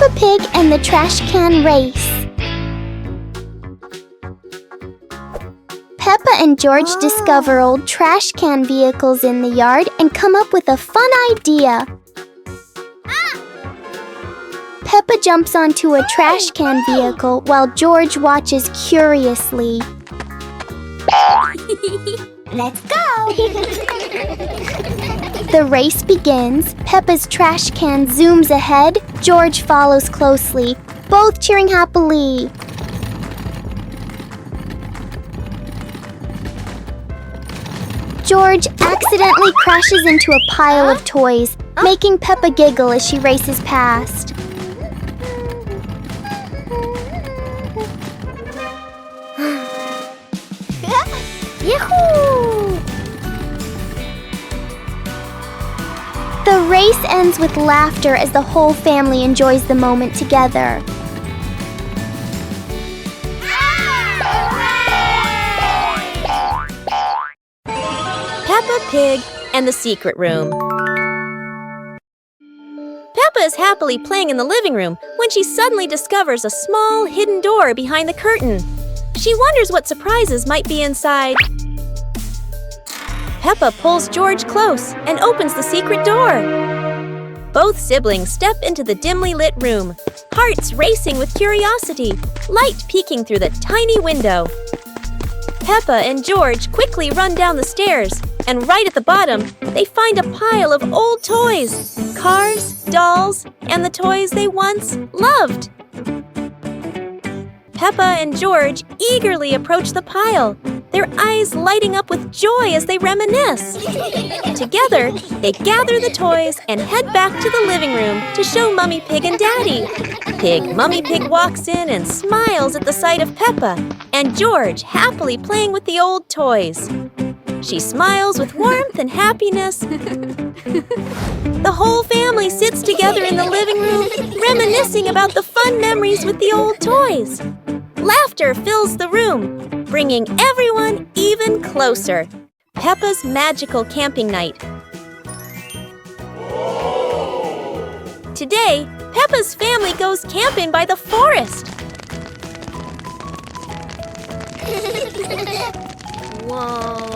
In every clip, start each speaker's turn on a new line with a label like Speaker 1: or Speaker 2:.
Speaker 1: Peppa Pig and the Trash Can Race. Peppa and George discover old trash can vehicles in the yard and come up with a fun idea. Peppa jumps onto a trash can vehicle while George watches curiously.
Speaker 2: Let's go!
Speaker 1: The race begins. Peppa's trash can zooms ahead. George follows closely, both cheering happily. George accidentally crashes into a pile of toys, making Peppa giggle as she races past.
Speaker 2: Yahoo!
Speaker 1: The race ends with laughter as the whole family enjoys the moment together.
Speaker 3: Peppa Pig and the Secret Room. Peppa is happily playing in the living room when she suddenly discovers a small hidden door behind the curtain. She wonders what surprises might be inside. Peppa pulls George close and opens the secret door. Both siblings step into the dimly lit room, hearts racing with curiosity, light peeking through the tiny window. Peppa and George quickly run down the stairs, and right at the bottom, they find a pile of old toys, cars, dolls, and the toys they once loved. Peppa and George eagerly approach the pile, their eyes lighting up with joy as they reminisce. Together, they gather the toys and head back to the living room to show Mummy Pig and Daddy. Mummy Pig walks in and smiles at the sight of Peppa and George happily playing with the old toys. She smiles with warmth and happiness. The whole family sits together in the living room, reminiscing about the fun memories with the old toys. Laughter fills the room, bringing everyone even closer. Peppa's magical camping night. Today, Peppa's family goes camping by the forest.
Speaker 2: Whoa!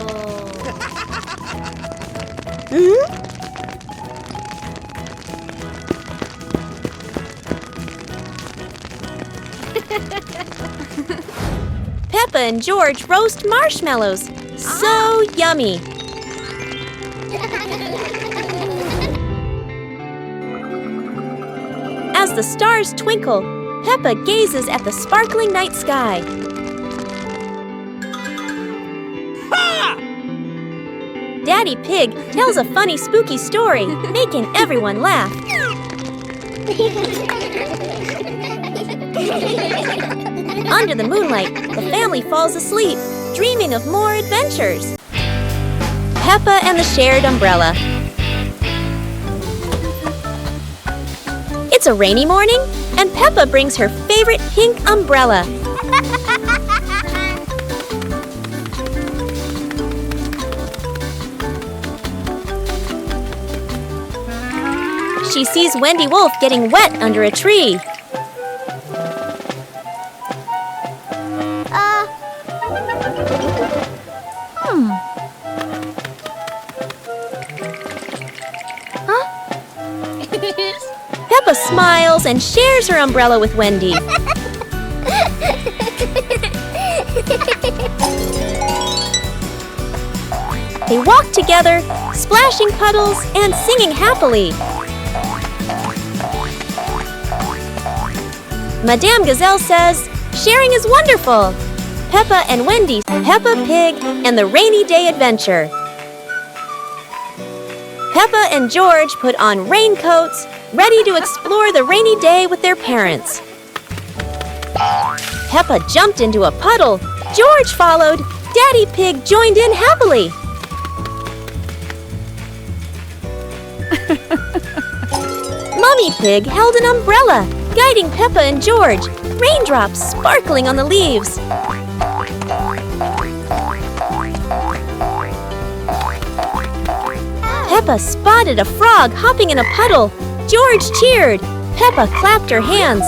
Speaker 3: Peppa and George roast marshmallows. So yummy! As the stars twinkle, Peppa gazes at the sparkling night sky. Daddy Pig tells a funny, spooky story, making everyone laugh. Under the moonlight, the family falls asleep, dreaming of more adventures. Peppa and the Shared Umbrella. It's a rainy morning, and Peppa brings her favorite pink umbrella. She sees Wendy Wolf getting wet under a tree. Peppa smiles and shares her umbrella with Wendy. They walk together, splashing puddles and singing happily. Madame Gazelle says, "Sharing is wonderful." Peppa and Wendy, Peppa Pig and the Rainy Day Adventure. Peppa and George put on raincoats, ready to explore the rainy day with their parents. Peppa jumped into a puddle. George followed. Daddy Pig joined in happily. Mummy Pig held an umbrella, guiding Peppa and George, raindrops sparkling on the leaves. Peppa spotted a frog hopping in a puddle. George cheered. Peppa clapped her hands.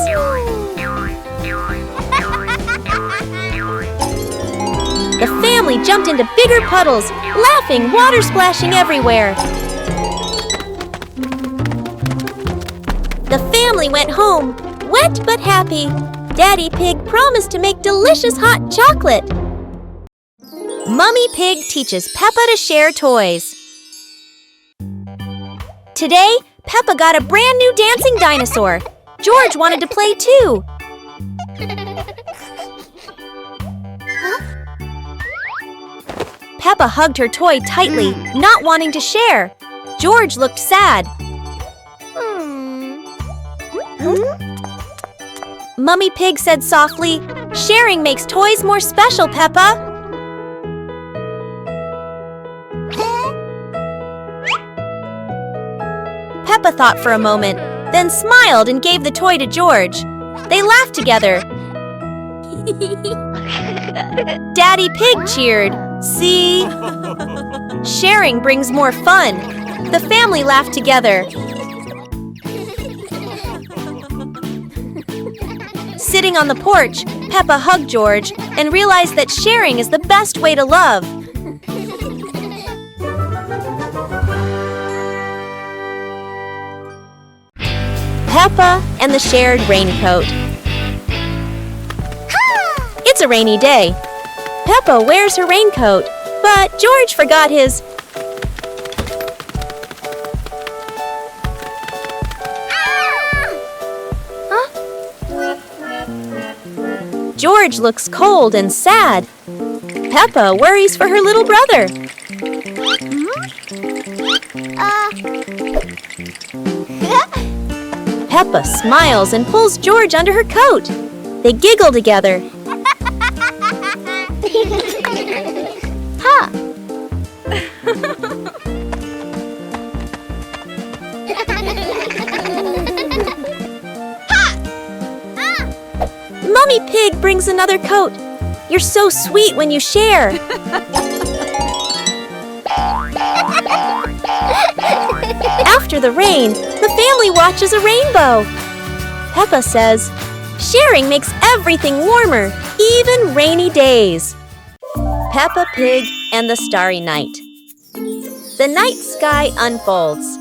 Speaker 3: The family jumped into bigger puddles, laughing, water splashing everywhere. The family went home, wet but happy. Daddy Pig promised to make delicious hot chocolate. Mummy Pig teaches Peppa to share toys. Today, Peppa got a brand new dancing dinosaur. George wanted to play too. Peppa hugged her toy tightly, not wanting to share. George looked sad. Mummy Pig said softly, "Sharing makes toys more special, Peppa." Peppa thought for a moment, then smiled and gave the toy to George. They laughed together. Daddy Pig cheered, "See? Sharing brings more fun." The family laughed together. Sitting on the porch, Peppa hugged George and realized that sharing is the best way to love. Peppa and the shared raincoat. It's a rainy day. Peppa wears her raincoat, but George forgot his. George looks cold and sad. Peppa worries for her little brother. Peppa smiles and pulls George under her coat. They giggle together. Mummy Pig brings another coat. You're so sweet when you share. After the rain, the family watches a rainbow. Peppa says, "Sharing makes everything warmer, even rainy days." Peppa Pig and the Starry Night. The night sky unfolds,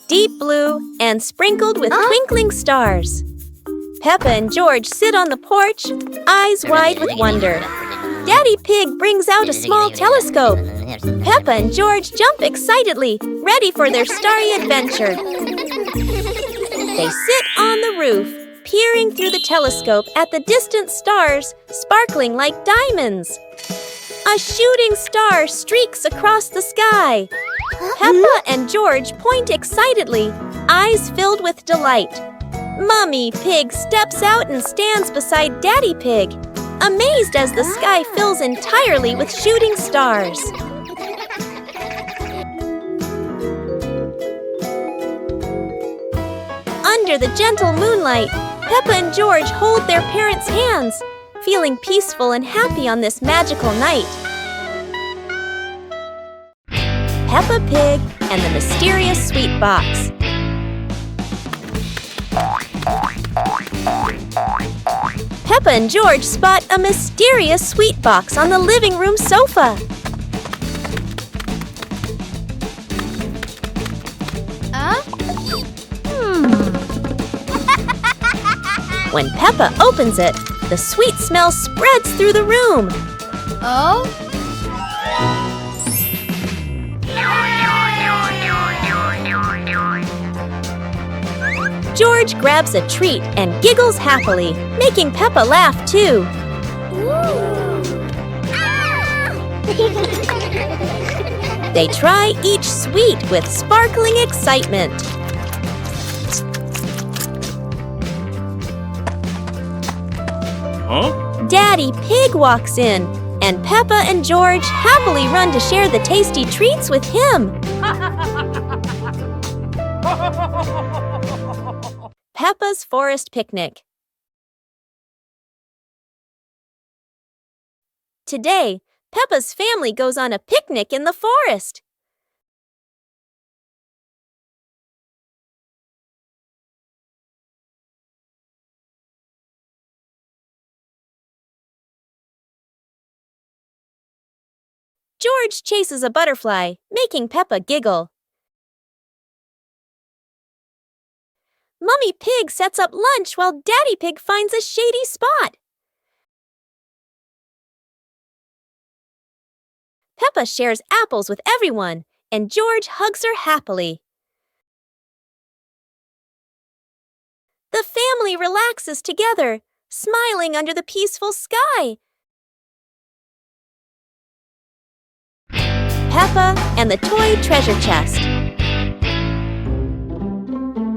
Speaker 3: deep blue and sprinkled with twinkling stars. Peppa and George sit on the porch, eyes wide with wonder. Daddy Pig brings out a small telescope. Peppa and George jump excitedly, ready for their starry adventure. They sit on the roof, peering through the telescope at the distant stars, sparkling like diamonds. A shooting star streaks across the sky. Peppa and George point excitedly, eyes filled with delight. Mummy Pig steps out and stands beside Daddy Pig, amazed as the sky fills entirely with shooting stars. Under the gentle moonlight, Peppa and George hold their parents' hands, feeling peaceful and happy on this magical night. Peppa Pig and the Mysterious Sweet Box. Peppa and George spot a mysterious sweet box on the living room sofa. When Peppa opens it, the sweet smell spreads through the room. George grabs a treat and giggles happily, making Peppa laugh too. They try each sweet with sparkling excitement. Daddy Pig walks in, and Peppa and George happily run to share the tasty treats with him. Peppa's Forest Picnic. Today, Peppa's family goes on a picnic in the forest. George chases a butterfly, making Peppa giggle. Mummy Pig sets up lunch while Daddy Pig finds a shady spot. Peppa shares apples with everyone, and George hugs her happily. The family relaxes together, smiling under the peaceful sky. Peppa and the Toy Treasure Chest.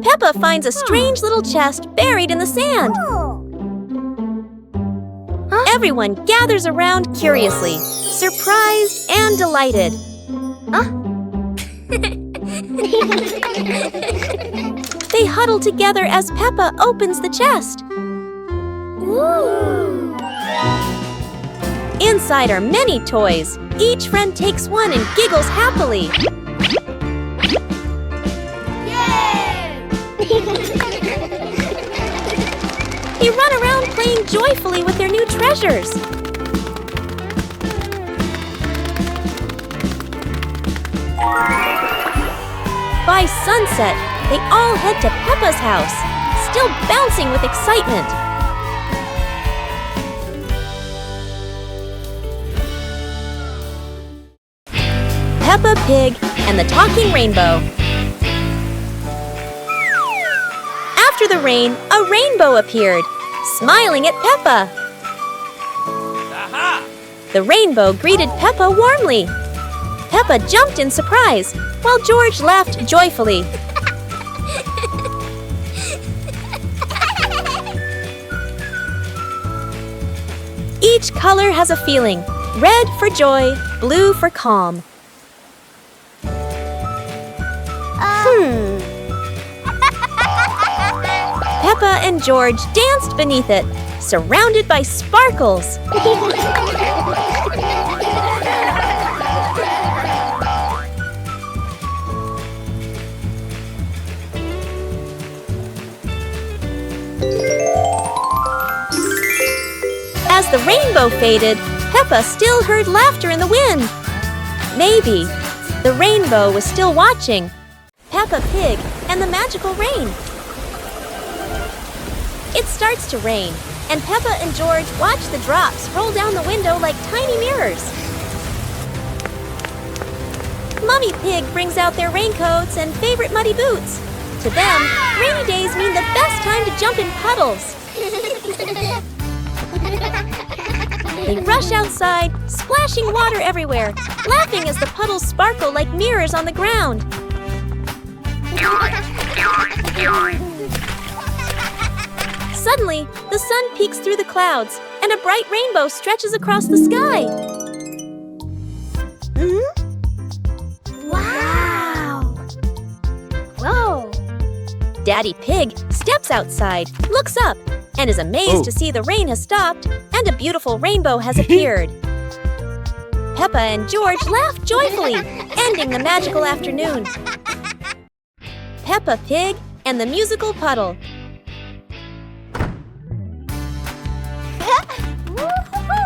Speaker 3: Peppa finds a strange little chest buried in the sand. Everyone gathers around curiously, surprised and delighted. They huddle together as Peppa opens the chest.
Speaker 2: Ooh.
Speaker 3: Inside are many toys. Each friend takes one and giggles happily. They run around playing joyfully with their new treasures. By sunset, they all head to Peppa's house, still bouncing with excitement. Peppa Pig and the Talking Rainbow. After the rain, a rainbow appeared, smiling at Peppa.
Speaker 4: Aha!
Speaker 3: The rainbow greeted Peppa warmly. Peppa jumped in surprise, while George laughed joyfully. Each color has a feeling. Red for joy, blue for calm. Peppa and George danced beneath it, surrounded by sparkles. As the rainbow faded, Peppa still heard laughter in the wind. Maybe the rainbow was still watching. Peppa Pig and the Magical Rain. It starts to rain, and Peppa and George watch the drops roll down the window like tiny mirrors. Mummy Pig brings out their raincoats and favorite muddy boots. To them, rainy days mean the best time to jump in puddles. They rush outside, splashing water everywhere, laughing as the puddles sparkle like mirrors on the ground. Suddenly, the sun peeks through the clouds, and a bright rainbow stretches across the sky.
Speaker 2: Wow! Whoa!
Speaker 3: Daddy Pig steps outside, looks up, and is amazed to see the rain has stopped and a beautiful rainbow has appeared. Peppa and George laugh joyfully, ending the magical afternoon. Peppa Pig and the Musical Puddle.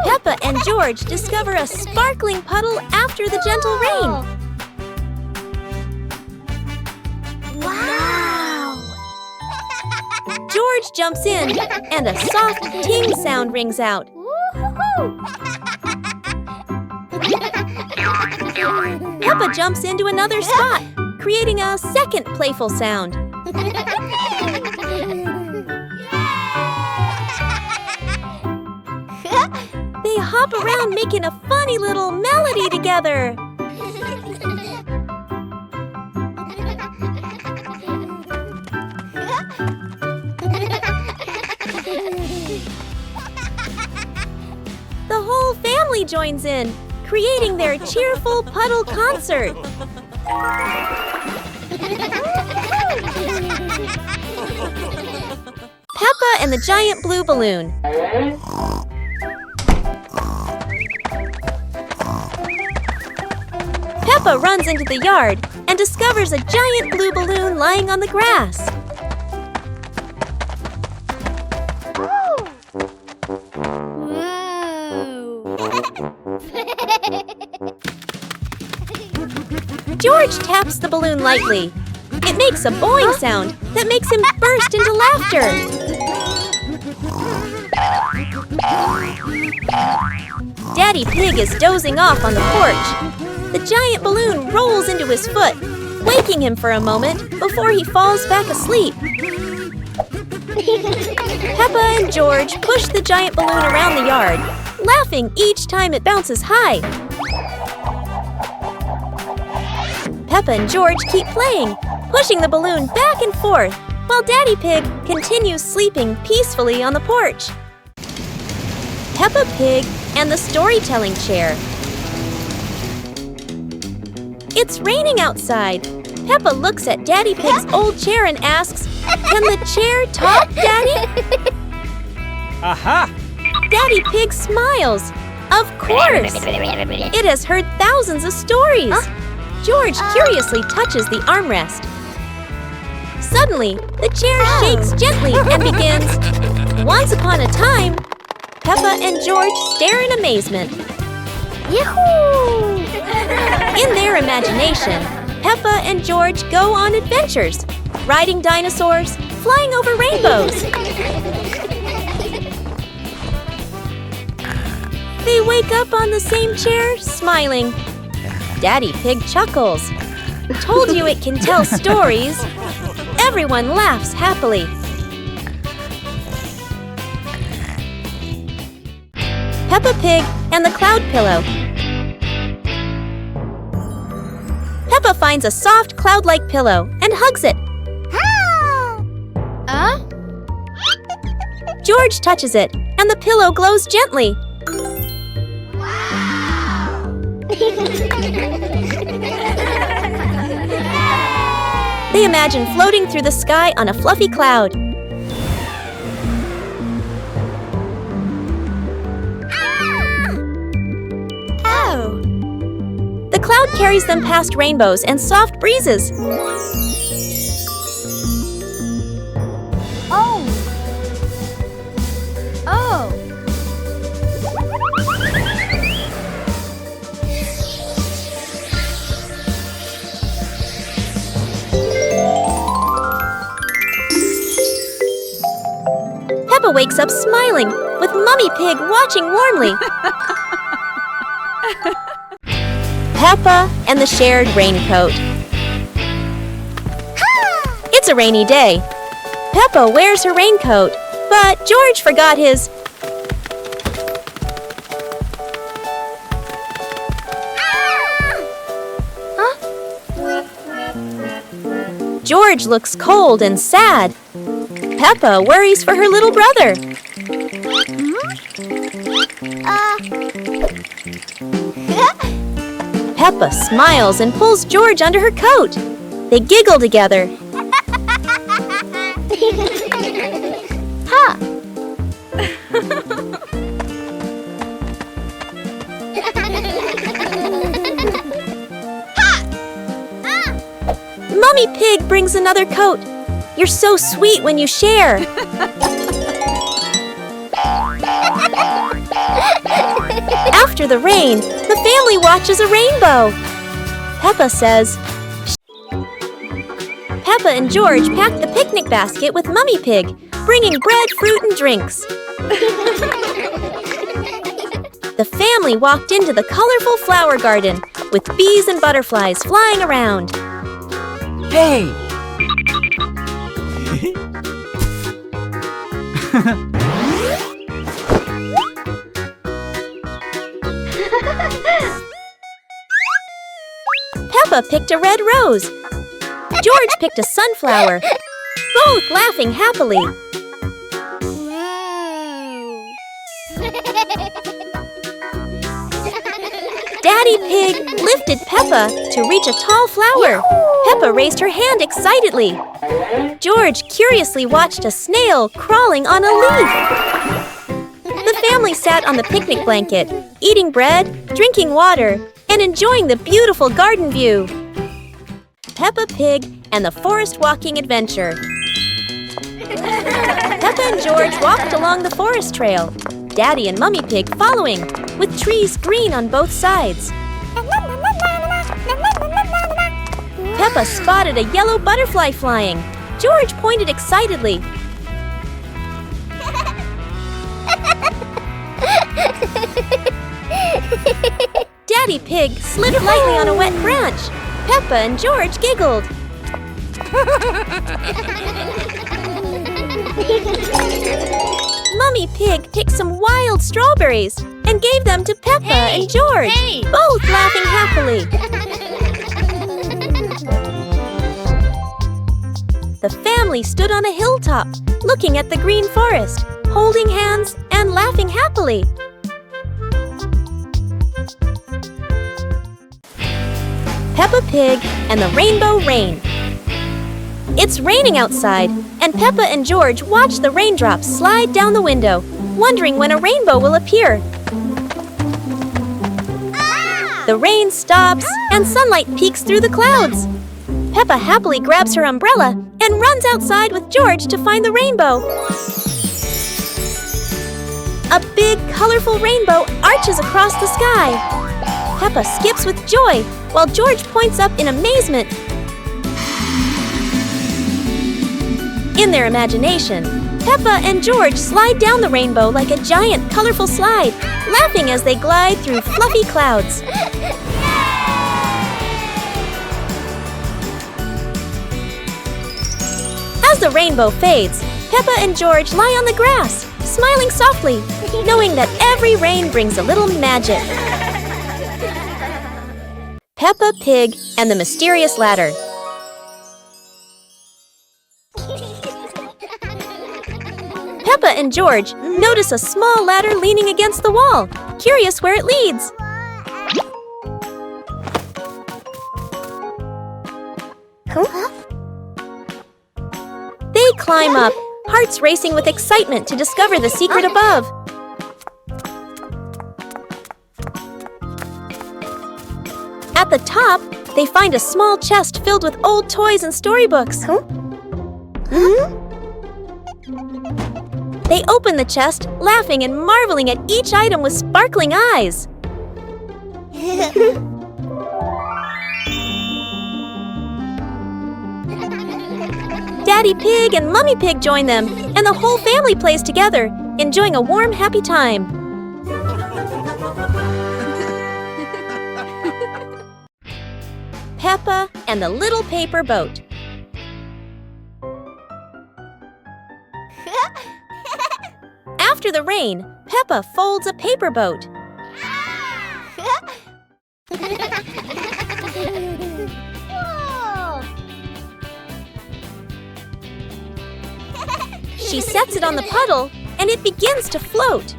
Speaker 3: Peppa and George discover a sparkling puddle after the gentle rain.
Speaker 2: Wow!
Speaker 3: George jumps in, and a soft ting sound rings out. Peppa jumps into another spot, creating a second playful sound. They hop around making a funny little melody together. The whole family joins in, creating their cheerful puddle concert. Peppa and the Giant Blue Balloon. Peppa runs into the yard and discovers a giant blue balloon lying on the grass. taps the balloon lightly. It makes a boing sound that makes him burst into laughter. Daddy Pig is dozing off on the porch. The giant balloon rolls into his foot, waking him for a moment before he falls back asleep. Peppa and George push the giant balloon around the yard, laughing each time it bounces high. Peppa and George keep playing, pushing the balloon back and forth, while Daddy Pig continues sleeping peacefully on the porch. Peppa Pig and the storytelling chair. It's raining outside. Peppa looks at Daddy Pig's old chair and asks, "Can the chair talk, Daddy?"
Speaker 4: Aha!
Speaker 3: Daddy Pig smiles. Of course! It has heard thousands of stories. George curiously touches the armrest. Suddenly, the chair shakes gently and begins, "Once upon a time." Peppa and George stare in amazement.
Speaker 2: Yahoo!
Speaker 3: In their imagination, Peppa and George go on adventures, riding dinosaurs, flying over rainbows. They wake up on the same chair, smiling. Daddy Pig chuckles. Told you it can tell stories. Everyone laughs happily. Peppa Pig and the Cloud Pillow. Peppa finds a soft cloud-like pillow and hugs it. George touches it, and the pillow glows gently. They imagine floating through the sky on a fluffy cloud. Oh! The cloud carries them past rainbows and soft breezes.
Speaker 2: Oh! Oh!
Speaker 3: Peppa wakes up smiling, with Mummy Pig watching warmly. Peppa and the shared raincoat. It's a rainy day. Peppa wears her raincoat, but George forgot his. George looks cold and sad. Peppa worries for her little brother. Peppa smiles and pulls George under her coat. They giggle together. Mummy Pig brings another coat. You're so sweet when you share. After the rain, the family watches a rainbow. Peppa says, Peppa and George packed the picnic basket with Mummy Pig, bringing bread, fruit, and drinks. The family walked into the colorful flower garden with bees and butterflies flying around.
Speaker 4: Hey!
Speaker 3: Peppa picked a red rose. George picked a sunflower, both laughing happily. Daddy Pig lifted Peppa to reach a tall flower. Peppa raised her hand excitedly. George curiously watched a snail crawling on a leaf. The family sat on the picnic blanket, eating bread, drinking water, and enjoying the beautiful garden view. Peppa Pig and the Forest Walking Adventure. Peppa and George walked along the forest trail, Daddy and Mummy Pig following, with trees green on both sides. Peppa spotted a yellow butterfly flying. George pointed excitedly. Daddy Pig slipped lightly on a wet branch. Peppa and George giggled. Mummy Pig picked some wild strawberries and gave them to Peppa and George, both laughing happily. The family stood on a hilltop, looking at the green forest, holding hands and laughing happily. Peppa Pig and the Rainbow Rain. It's raining outside, and Peppa and George watch the raindrops slide down the window, wondering when a rainbow will appear. The rain stops, and sunlight peeks through the clouds. Peppa happily grabs her umbrella and runs outside with George to find the rainbow. A big, colorful rainbow arches across the sky. Peppa skips with joy, while George points up in amazement. In their imagination, Peppa and George slide down the rainbow like a giant, colorful slide, laughing as they glide through fluffy clouds. As the rainbow fades, Peppa and George lie on the grass, smiling softly, knowing that every rain brings a little magic. Peppa Pig and the Mysterious Ladder. Peppa and George notice a small ladder leaning against the wall, curious where it leads. They climb up, hearts racing with excitement to discover the secret above. At the top, they find a small chest filled with old toys and storybooks. They open the chest, laughing and marveling at each item with sparkling eyes. Daddy Pig and Mummy Pig join them, and the whole family plays together, enjoying a warm, happy time. Peppa and the Little Paper Boat. After the rain, Peppa folds a paper boat. She sets it on the puddle, and it begins to float.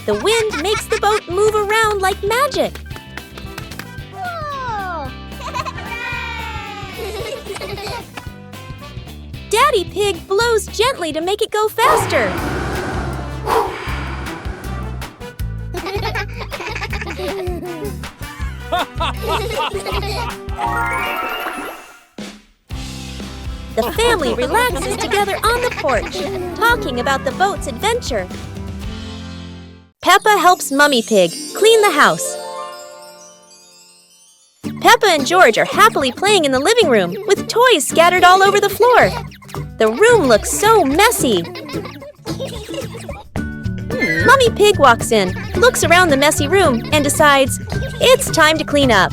Speaker 3: The wind makes the boat move around like magic. Daddy Pig blows gently to make it go faster. The family relaxes together on the porch, talking about the boat's adventure. Peppa helps Mummy Pig clean the house. Peppa and George are happily playing in the living room with toys scattered all over the floor. The room looks so messy. Mummy Pig walks in, looks around the messy room, and decides it's time to clean up.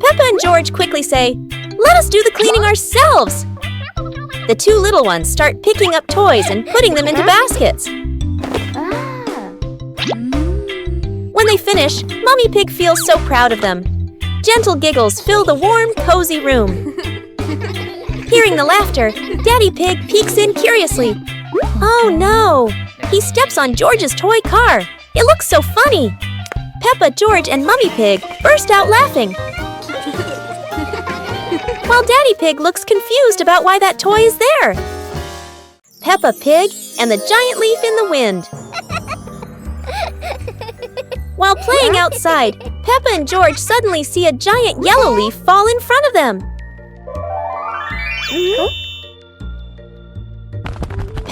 Speaker 3: Peppa and George quickly say, "Let us do the cleaning ourselves." The two little ones start picking up toys and putting them into baskets. When they finish, Mummy Pig feels so proud of them. Gentle giggles fill the warm, cozy room. Hearing the laughter, Daddy Pig peeks in curiously. Oh no! He steps on George's toy car. It looks so funny. Peppa, George, and Mummy Pig burst out laughing. While Daddy Pig looks confused about why that toy is there. Peppa Pig and the Giant Leaf in the Wind. While playing outside, Peppa and George suddenly see a giant yellow leaf fall in front of them.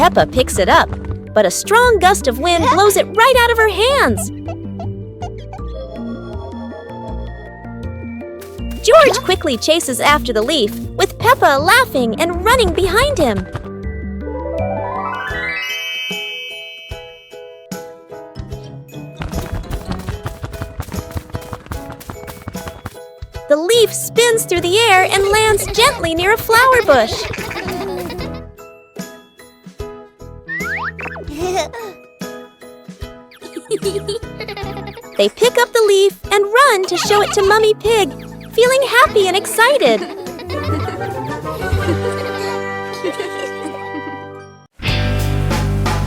Speaker 3: Peppa picks it up, but a strong gust of wind blows it right out of her hands. George quickly chases after the leaf, with Peppa laughing and running behind him. The leaf spins through the air and lands gently near a flower bush. They pick up the leaf and run to show it to Mummy Pig, feeling happy and excited.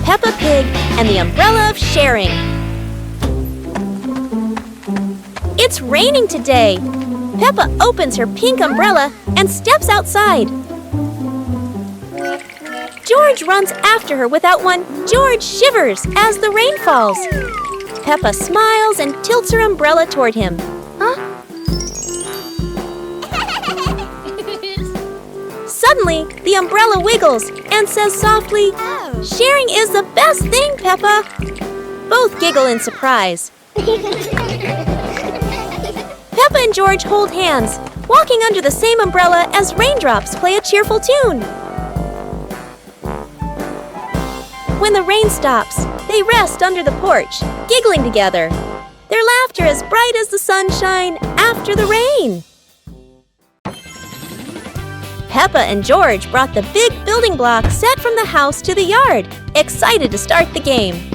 Speaker 3: Peppa Pig and the Umbrella of Sharing. It's raining today. Peppa opens her pink umbrella and steps outside. George runs after her without one. George shivers as the rain falls. Peppa smiles and tilts her umbrella toward him. Suddenly, the umbrella wiggles and says softly, "Sharing is the best thing, Peppa." Both giggle in surprise. Peppa and George hold hands, walking under the same umbrella as raindrops play a cheerful tune. When the rain stops, they rest under the porch, giggling together. Their laughter as bright as the sunshine after the rain. Peppa and George brought the big building block set from the house to the yard, excited to start the game.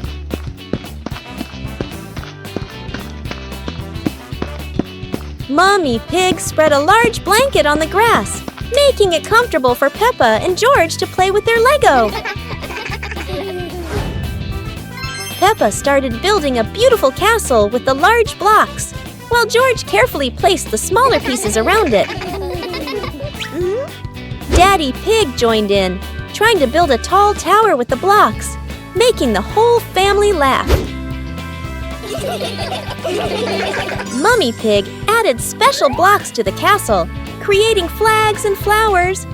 Speaker 3: Mummy Pig spread a large blanket on the grass, making it comfortable for Peppa and George to play with their Lego. Peppa started building a beautiful castle with the large blocks, while George carefully placed the smaller pieces around it. Daddy Pig joined in, trying to build a tall tower with the blocks, making the whole family laugh. Mummy Pig added special blocks to the castle, creating flags and flowers,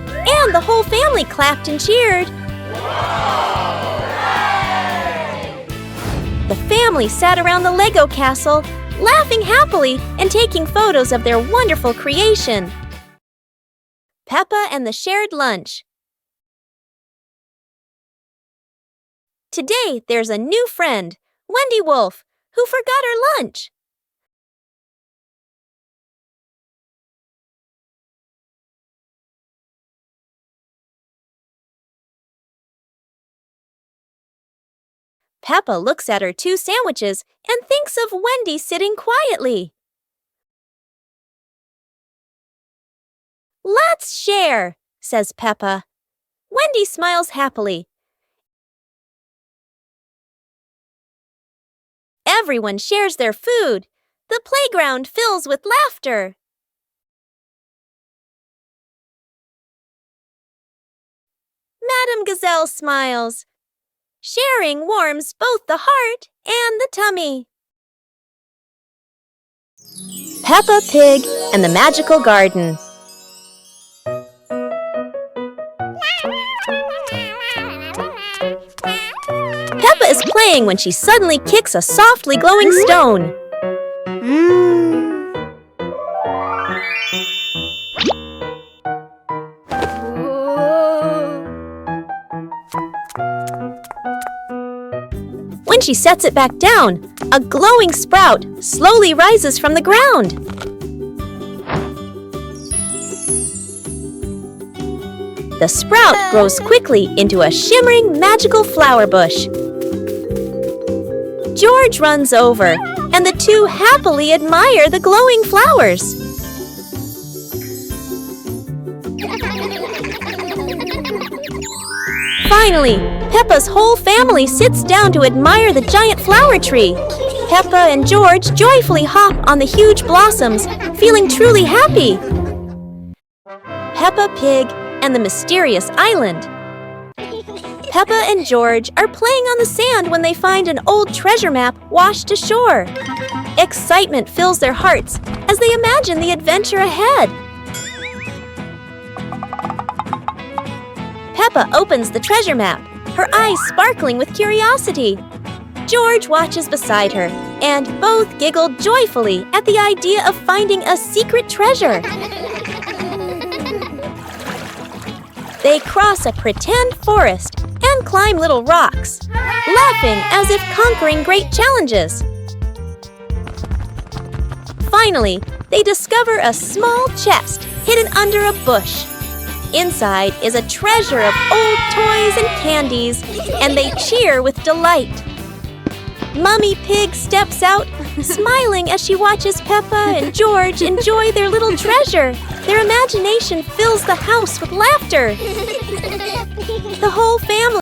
Speaker 3: and the whole family clapped and cheered. The family sat around the Lego castle, laughing happily and taking photos of their wonderful creation. Peppa and the Shared Lunch. Today, there's a new friend, Wendy Wolf, who forgot her lunch. Peppa looks at her 2 sandwiches and thinks of Wendy sitting quietly. "Let's share," says Peppa. Wendy smiles happily. Everyone shares their food. The playground fills with laughter. Madame Gazelle smiles. Sharing warms both the heart and the tummy. Peppa Pig and the Magical Garden. Peppa is playing when she suddenly kicks a softly glowing stone. When she sets it back down, a glowing sprout slowly rises from the ground. The sprout grows quickly into a shimmering magical flower bush. George runs over, and the 2 happily admire the glowing flowers. Finally, Peppa's whole family sits down to admire the giant flower tree. Peppa and George joyfully hop on the huge blossoms, feeling truly happy. Peppa Pig and the Mysterious Island. Peppa and George are playing on the sand when they find an old treasure map washed ashore. Excitement fills their hearts as they imagine the adventure ahead. Peppa opens the treasure map. her eyes sparkling with curiosity. George watches beside her, and both giggle joyfully at the idea of finding a secret treasure. They cross a pretend forest and climb little rocks, laughing as if conquering great challenges. Finally, they discover a small chest hidden under a bush. Inside is a treasure of old toys and candies, and they cheer with delight. Mummy Pig steps out, smiling as she watches Peppa and George enjoy their little treasure. Their imagination fills the house with laughter. The whole family